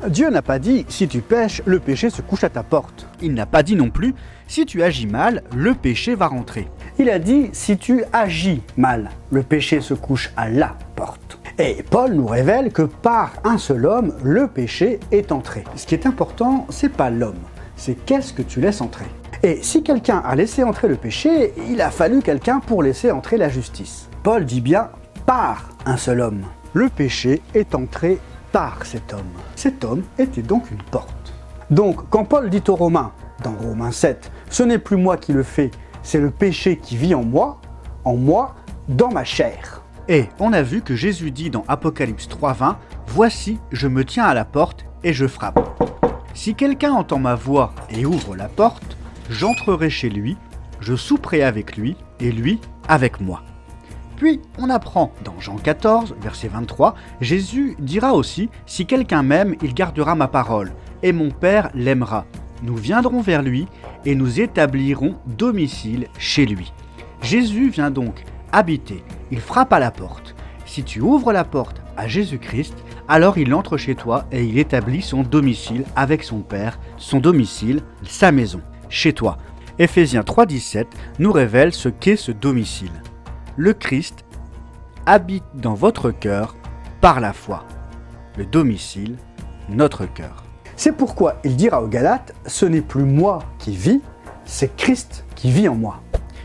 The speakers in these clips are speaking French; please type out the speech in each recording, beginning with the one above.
Dieu n'a pas dit « si tu pèches, le péché se couche à ta porte ». Il n'a pas dit non plus « si tu agis mal, le péché va rentrer ». Il a dit « si tu agis mal, le péché se couche à la porte ». Et Paul nous révèle que par un seul homme, le péché est entré. Ce qui est important, c'est pas l'homme, c'est qu'est-ce que tu laisses entrer. Et si quelqu'un a laissé entrer le péché, il a fallu quelqu'un pour laisser entrer la justice. Paul dit bien « par un seul homme ». Le péché est entré par cet homme. Cet homme était donc une porte. Donc, quand Paul dit aux Romains, dans Romains 7, « ce n'est plus moi qui le fais, c'est le péché qui vit en moi, dans ma chair ». Et on a vu que Jésus dit dans Apocalypse 3,20, « Voici, je me tiens à la porte et je frappe. Si quelqu'un entend ma voix et ouvre la porte, j'entrerai chez lui, je souperai avec lui et lui avec moi. » Puis, on apprend dans Jean 14, verset 23, Jésus dira aussi « Si quelqu'un m'aime, il gardera ma parole, et mon Père l'aimera. Nous viendrons vers lui et nous établirons domicile chez lui. » Jésus vient donc habiter, il frappe à la porte. Si tu ouvres la porte à Jésus-Christ, alors il entre chez toi et il établit son domicile avec son Père, son domicile, sa maison, chez toi. Éphésiens 3,17 nous révèle ce qu'est ce domicile. Le Christ habite dans votre cœur par la foi. Le domicile, notre cœur. C'est pourquoi il dira aux Galates, « Ce n'est plus moi qui vis, c'est Christ qui vit en moi. »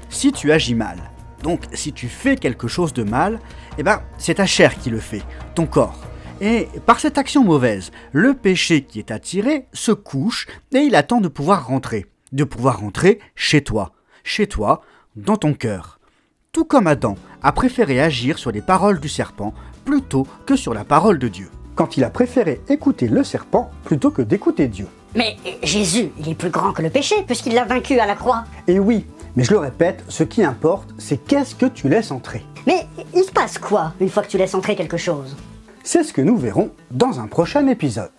Si tu agis mal, donc si tu fais quelque chose de mal, c'est ta chair qui le fait, ton corps. Et par cette action mauvaise, le péché qui est attiré se couche et il attend de pouvoir rentrer chez toi, dans ton cœur. Tout comme Adam a préféré agir sur les paroles du serpent plutôt que sur la parole de Dieu. Quand il a préféré écouter le serpent plutôt que d'écouter Dieu. Mais Jésus, il est plus grand que le péché puisqu'il l'a vaincu à la croix. Et oui, mais je le répète, ce qui importe, c'est qu'est-ce que tu laisses entrer. Mais il se passe quoi une fois que tu laisses entrer quelque chose? C'est ce que nous verrons dans un prochain épisode.